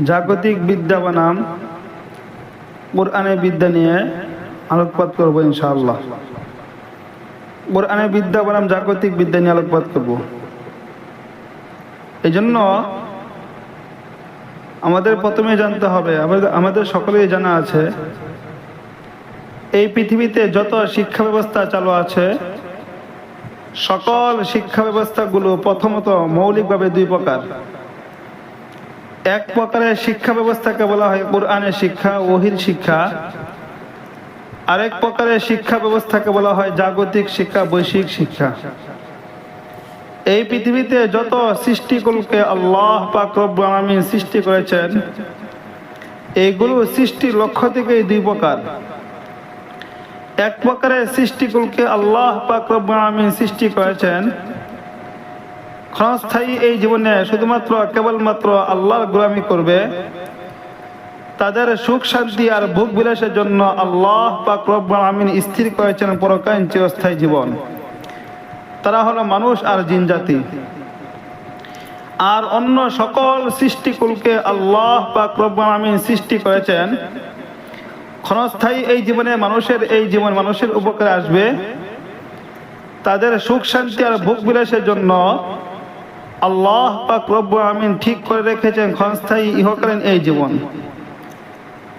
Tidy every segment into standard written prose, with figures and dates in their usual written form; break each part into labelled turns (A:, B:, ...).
A: জাগতিক বিদ্যা বনাম কোরআনের বিদ্যা নিয়ে আলোকপাত করব ইনশাআল্লাহ। কোরআনের বিদ্যা বনাম জাগতিক বিদ্যা নিয়ে আলোকপাত করব। এই জন্য আমাদের প্রথমে জানতে হবে, আমাদের সকলেই জানা আছে, এই পৃথিবীতে যত শিক্ষা ব্যবস্থা চালু আছে সকল শিক্ষা ব্যবস্থাগুলো প্রথমত মৌলিকভাবে দুই প্রকার। এক প্রকারের শিক্ষা ব্যবস্থাকে বলা হয় কোরআনের শিক্ষা, ওহীর শিক্ষা। আরেক প্রকারের শিক্ষা ব্যবস্থাকে বলা হয় জাগতিক শিক্ষা, বৈশ্বিক শিক্ষা। এই পৃথিবীতে যত সৃষ্টিকুলকে আল্লাহ পাক রব্বুল আলামিন সৃষ্টি করেছেন, এইগুলো সৃষ্টির লক্ষ্য থেকে দুই প্রকার। এক প্রকারের সৃষ্টিকুলকে আল্লাহ পাক রব্বুল আলামিন সৃষ্টি করেছেন ক্ষণস্থায়ী এই জীবনে শুধুমাত্র কেবলমাত্র আল্লাহর গোলামি করবে, তাদের সুখ শান্তি আর ভোগ বিলাসের জন্য আল্লাহ পাক রব্বুল আলামিন স্থির করেছেন পরকালীন চিরস্থায়ী জীবন। তারা হলো মানুষ আর জিন জাতি। আর অন্য সকল সৃষ্টিকুলকে আল্লাহ পাক রব্বুল আলামিন সৃষ্টি করেছেন ক্ষণস্থায়ী এই জীবনে মানুষের উপকারে আসবে, তাদের সুখ শান্তি আর ভোগ বিলাসের জন্য আল্লাহ পাক রব্বুল আলামিন ঠিক করে রেখেছেন ক্ষণস্থায়ী ইহকালীন এই জীবন।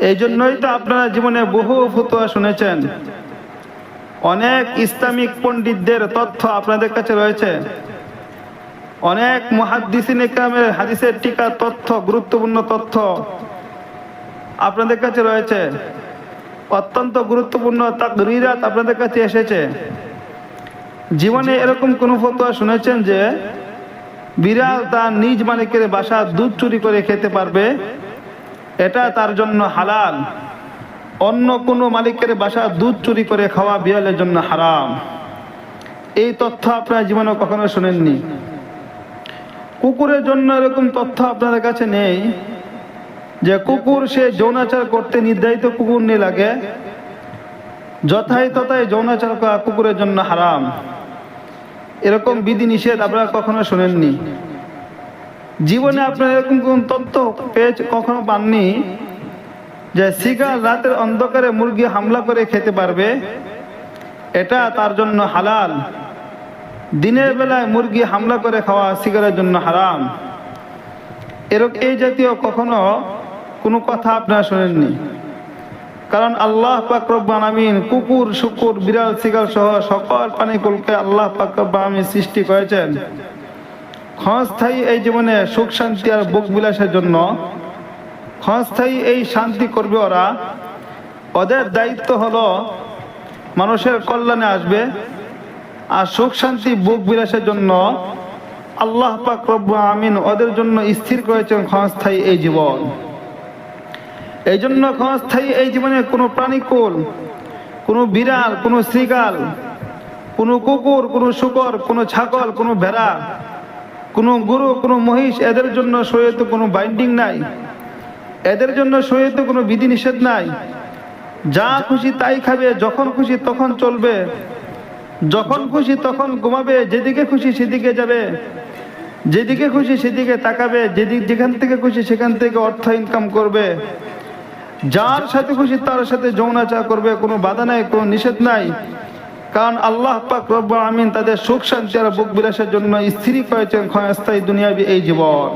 A: এই জন্যই তো আপনারা জীবনে বহু ফতোয়া শুনেছেন, অনেক ইসলামিক পণ্ডিতদের তথ্য আপনাদের কাছে রয়েছে, অনেক মুহাদ্দিসিন ইকরামের হাদিসের টিকা তথ্য, গুরুত্বপূর্ণ তথ্য আপনাদের কাছে রয়েছে, অত্যন্ত গুরুত্বপূর্ণ তাকরিরাত আপনাদের কাছে এসেছে। জীবনে এরকম কোন ফতোয়া শুনেছেন যে বিড়াল তার নিজ মালিকের বাসা দুধ চুরি করে খেতে পারবে, এটা তার জন্য হালাল, অন্য কোনো মালিকের বাসা দুধ চুরি করে খাওয়া বিড়ালের জন্য হারাম? এই তথ্য আপনারা জীবনে কখনো শুনেননি। কুকুরের জন্য এরকম তথ্য আপনাদের কাছে নেই যে কুকুর সে যৌনাচার করতে নির্ধারিত কুকুর নিয়ে লাগে, যথাই তথায় যৌনাচার করা কুকুরের জন্য হারাম। এরকম বিধি নিষেধ আপনারা কখনো শুনেননি। জীবনে আপনারা এরকম কোন তথ্য কখনো পাননি যে শিকার রাতের অন্ধকারে মুরগি হামলা করে খেতে পারবে, এটা তার জন্য হালাল। দিনের বেলায় মুরগি হামলা করে খাওয়া শিকারের জন্য হারাম। এই জাতীয় কখনো কোনো কথা আপনারা শোনেননি। কারণ আল্লাহ পাক রব্বুল আলামিন কুকুর, শুকুর, বিড়াল, শিকার সহ সকল প্রাণীকুলকে আল্লাহ পাক রব্বুল আলামিন সৃষ্টি করেছেন ক্ষণস্থায়ী এই জীবনে সুখ শান্তি আর ভোগ বিলাসের জন্য। ক্ষণস্থায়ী এই শান্তি করবে ওরা, ওদের দায়িত্ব হলো মানুষের কল্যাণে আসবে, আর সুখ শান্তি ভোগ বিলাসের জন্য আল্লাহ পাক রব্বুল আলামিন ওদের জন্য স্থির করেছেন ক্ষণস্থায়ী এই জীবন। এই জন্য ক্ষণস্থায়ী এই জীবনে কোনো প্রাণীকুল, কোনো বিড়াল, কোনো শৃগাল, কোনো কুকুর, কোনো শূকর, কোনো ছাগল, কোনো ভেড়া, কোনো গরু, কোনো মহিষ, এদের জন্য শরীয়তে কোনো বাইন্ডিং নাই, এদের জন্য শরীয়তে কোনো বিধি নিষেধ নাই। যা খুশি তাই খাবে, যখন খুশি তখন চলবে, যখন খুশি তখন ঘুমাবে, যেদিকে খুশি সেদিকে যাবে, যেদিকে খুশি সেদিকে তাকাবে, যেখান থেকে খুশি সেখান থেকে অর্থ ইনকাম করবে, যার সাথে খুশি তার সাথে যৌনাচার করবে, কোনো বাধা নাই, কোনো নিষেধ নাই। কারণ আল্লাহ পাক রব্বুল আলামিন তাদের সুখ শান্তি আর ভোগ বিলাসের জন্য স্থির করেছেন ক্ষণস্থায়ী দুনিয়াবী এই জীবন।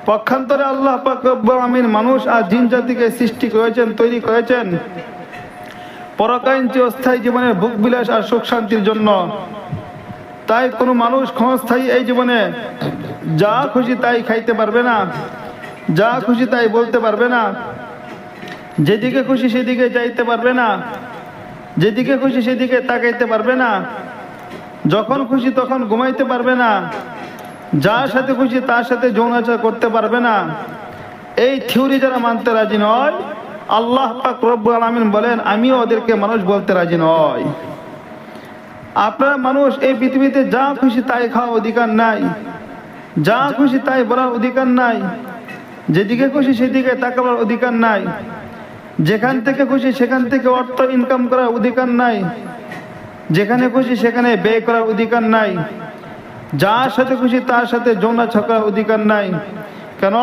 A: পক্ষান্তরে আল্লাহ পাক রব্বুল আলামিন মানুষ আর জিন জাতিকে সৃষ্টি করেছেন, তৈরি করেছেন পরকালীন চিরস্থায়ী জীবনের ভোগ বিলাস আর সুখ শান্তির জন্য। তাই কোনো মানুষ ক্ষণস্থায়ী এই জীবনে যা খুশি তাই খাইতে পারবে না, যা খুশি তাই বলতে পারবে না, যেদিকে খুশি সেদিকে যাইতে পারবে না, যেদিকে খুশি সেদিকে তাকাইতে পারবে না, যখন খুশি তখন ঘুমাইতে পারবে না, যার সাথে খুশি তার সাথে যৌনাচার করতে পারবে না। এই থিওরি যারা মানতে রাজি নয়, আল্লাহ পাক রব্বুল আলামিন বলেন আমিও ওদেরকে মানুষ বলতে রাজি নয়। আপনারা মানুষ এই পৃথিবীতে যা খুশি তাই খাওয়ার অধিকার নাই, যা খুশি তাই বলার অধিকার নাই, যেদিকে খুশি সেদিকে তাকাবার অধিকার নাই, যেখান থেকে খুশি সেখান থেকে অর্থ ইনকাম করার অধিকার নাই, যেখানে খুশি সেখানে ব্যয় করার অধিকার নাই, যার সাথে খুশি তার সাথে যৌনাচার করার অধিকার নাই। কেন?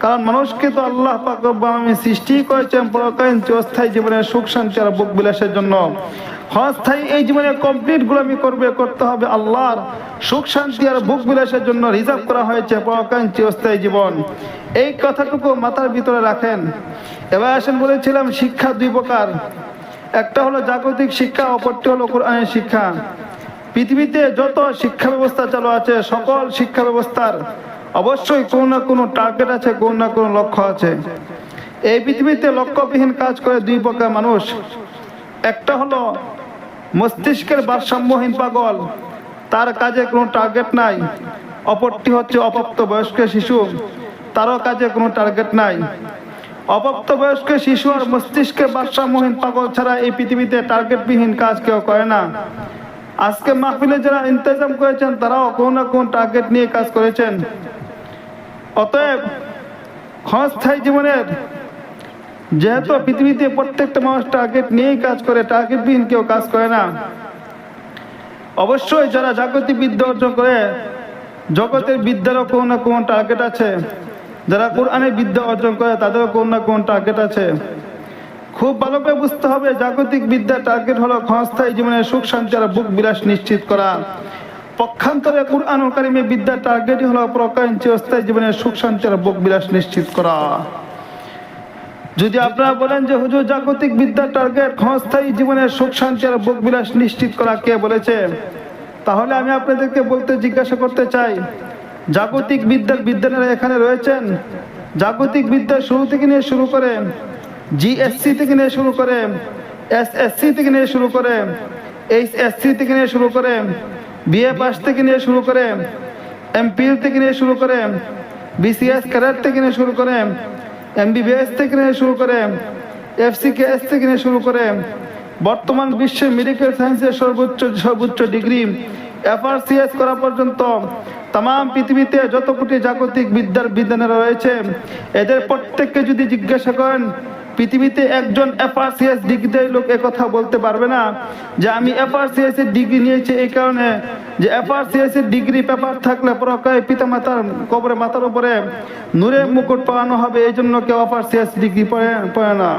A: কারণ মানুষকে তো আল্লাহ পাক রব্বুল আলামিন সৃষ্টি করেছেন পরকালীন চিরস্থায়ী জীবনের সুখ শান্তি আর ভোগ বিলাসের জন্য। ক্ষণস্থায়ী এই জীবনে কমপ্লিট গোলামি করতে হবে আল্লাহর সুখ শান্তি আর ভোগ বিলাসের জন্য রিজার্ভ করা হয়েছে পরকালীন চিরস্থায়ী জীবন। এই কথাটুকু মাথার ভিতরে রাখেন। এবার আসেন, বলেছিলাম শিক্ষা দুই প্রকার, একটা হলো জাগতিক শিক্ষা, অপরটি হলো কোরআনের শিক্ষা। পৃথিবীতে যত শিক্ষা ব্যবস্থা চালু আছে সকল শিক্ষা ব্যবস্থার অবশ্যই কোনো না কোনো টার্গেট আছে, কোনো না কোনো লক্ষ্য আছে। এই পৃথিবীতে লক্ষ্যবিহীন কাজ করে দুই প্রকার মানুষ, একটা হলো মস্তিষ্কের ভারসাম্যহীন পাগল, তার কাজে কোনো টার্গেট নাই। অপরটি হচ্ছে অপ্রাপ্ত বয়স্ক শিশু, তারও কাজে কোনো টার্গেট নাই। অপ্রাপ্ত বয়স্ক শিশু আর মস্তিষ্কের ভারসাম্যহীন পাগল ছাড়া এই পৃথিবীতে টার্গেটবিহীন কাজ কেউ করে না। আজকে মাহফিলে যারা ইন্তজাম করেছেন তারাও কোনো না কোনো টার্গেট নিয়ে কাজ করেছেন। অতএব ক্ষণস্থায়ী জীবনের যেহেতু পৃথিবীতে প্রত্যেকটা মানুষ টার্গেট নিয়েই কাজ করে, টার্গেটবিহীন কেউ কাজ করে না। অবশ্যই যারা জাগতিক বিদ্যা অর্জন করে, জগতের বিদ্যারও কোনো না কোনো টার্গেট আছে। যারা কোরআনের বিদ্যা অর্জন করে তাদেরও কোনো না কোনো টার্গেট আছে। খুব ভালো করে বুঝতে হবে, জাগতিক বিদ্যার টার্গেট হলো ক্ষণস্থায়ী জীবনের সুখ শান্তি আর ভোগ বিলাস নিশ্চিত করা। পক্ষান্তরে কুরআনুল কারীমের বিদ্যার টার্গেটই হলো পরকালীন চিরস্থায়ী জীবনের সুখ শান্তি আর ভোগ বিলাস নিশ্চিত করা। যদি আপনারা বলেন যে হুজুর জাগতিক বিদ্যার টার্গেট ক্ষণস্থায়ী জীবনের সুখ শান্তি আর ভোগ বিলাস নিশ্চিত করা, কে বলেছে? তাহলে আমি আপনাদেরকে জিজ্ঞাসা করতে চাই, জাগতিক বিদ্যার বিদ্যানীরা এখানে রয়েছেন? জাগতিক বিদ্যা শুরু থেকে নিয়ে শুরু করে, জিএসসি থেকে নিয়ে শুরু করে, এসএসসি থেকে নিয়ে শুরু করে, এইচএসসি থেকে নিয়ে শুরু করে, বিএ পাস থেকে নিয়ে শুরু করে, এমপিএল থেকে নিয়ে শুরু করে, বিসিএস ক্যাডার থেকে নিয়ে শুরু করে, এমবিবিএস থেকে নিয়ে শুরু করে, এফসিকেএস থেকে নিয়ে শুরু করে, বর্তমান বিশ্বে মেডিকেল সায়েন্সের সর্বোচ্চ ডিগ্রি এফআরসিএস করা পর্যন্ত তাম পৃথিবীতে যত কোটি জাগতিক বিদ্যার বিদ্যানীরা রয়েছে, এদের প্রত্যেককে যদি জিজ্ঞাসা করেন, পৃথিবীতে একজন এফআরসিএস ডিগ্রিধারী লোক একথা বলতে পারবে না যে আমি এফআরসিএস এর ডিগ্রি নিয়েছি এই কারণে যে এফআরসিএস এর ডিগ্রি পেপার থাকলে পরকালে পিতামাতার কবরে মাথার উপরে নূরের মুকুট পরানো হবে, এই জন্য কেউ এফআরসিএস ডিগ্রি পড়ে না।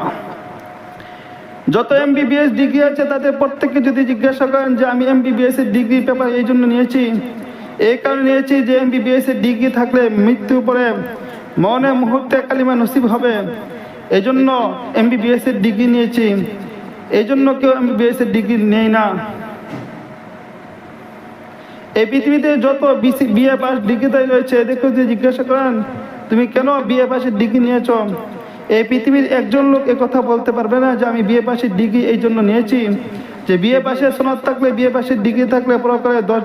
A: যত এমবিবিএস ডিগ্রি আছে তাদের প্রত্যেককে যদি জিজ্ঞাসা করেন যে আমি এমবিবিএস এর ডিগ্রি পেপার এই জন্য নিয়েছি, এই কারণে নিয়েছি যে এমবিবিএস এর ডিগ্রি থাকলে মৃত্যুর পরে মরণের মুহূর্তে কালিমা নসিব হবে, এই জন্য এমবিবিএস এর ডিগ্রি নিয়েছি, এই জন্য কেউ এমবিবিএস এর ডিগ্রি নেই না। এই পৃথিবীতে যত বিএ পাস ডিগ্রিধারী রয়েছে এদেরকে যদি জিজ্ঞাসা করেন তুমি কেন বিএ পাসের ডিগ্রি নিয়েছ, এই পৃথিবীর একজন লোক একথা বলতে পারবে না যে আমি বিএ পাসের ডিগ্রি এই জন্য নিয়েছি যে বিএ পাসের সনদ থাকলে, বিএ পাসের ডিগ্রি থাকলে পরকালে 10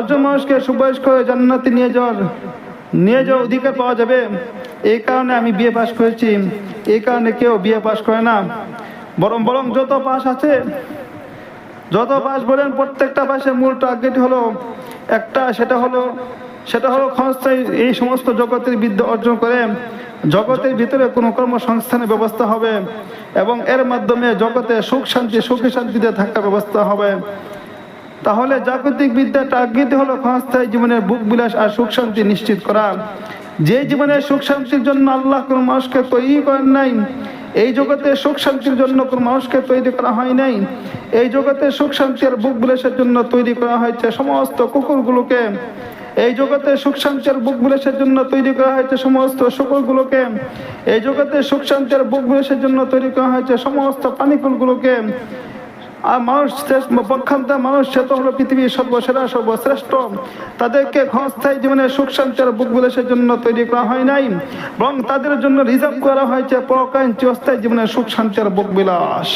A: জন মানুষকে সুপারিশ করে জান্নাতে নিয়ে যাওয়ার অধিকার পাওয়া যাবে, এই কারণে আমি বিএ পাস করেছি। এই কারণে কেউ বিএ পাস করে না। বরং যত পাস আছে, যত পাস বলেন, প্রত্যেকটা পাসের মূল টার্গেট হলো একটা, সেটা হলো ক্ষণস্থায়ী এই সমস্ত জগতের বিদ্যা অর্জন করে জগতের ভিতরে কোনো কর্মসংস্থানের ব্যবস্থা হবে এবং এর মাধ্যমে জগতে সুখে শান্তিতে থাকার ব্যবস্থা হবে। তাহলে জাগতিক বিদ্যার টার্গেট হলো ক্ষণস্থায়ী জীবনের ভোগ বিলাস আর সুখ শান্তি নিশ্চিত করা। যে জীবনের সুখ শান্তির জন্য আল্লাহ কোন মানুষকে তৈরি করেন নাই, এই জগতে সুখ শান্তির জন্য কোন মানুষকে তৈরি করা হয় নাই, এই জগতে সুখ শান্তি আর ভোগ বিলাসের জন্য তৈরি করা হয়েছে সমস্ত কুকুরগুলোকে, এই জগতে সুখ শান্তি আর ভোগ বিলাসের জন্য তৈরি করা হয়েছে সমস্ত শুকরগুলোকে, এই জগতে সুখ শান্তি আর ভোগ বিলাসের জন্য তৈরি করা হয়েছে সমস্ত প্রাণীকুলগুলোকে। আর মানুষ সে তো হলো পৃথিবীর সর্বসেরা সর্বশ্রেষ্ঠ, তাদেরকে ক্ষণস্থায়ী জীবনের সুখ শান্তি আর ভোগ বিলাসের জন্য তৈরি করা হয় নাই, বরং তাদের জন্য রিজার্ভ করা হয়েছে পরকালীন চিরস্থায়ী জীবনের সুখ শান্তি আর ভোগ বিলাস।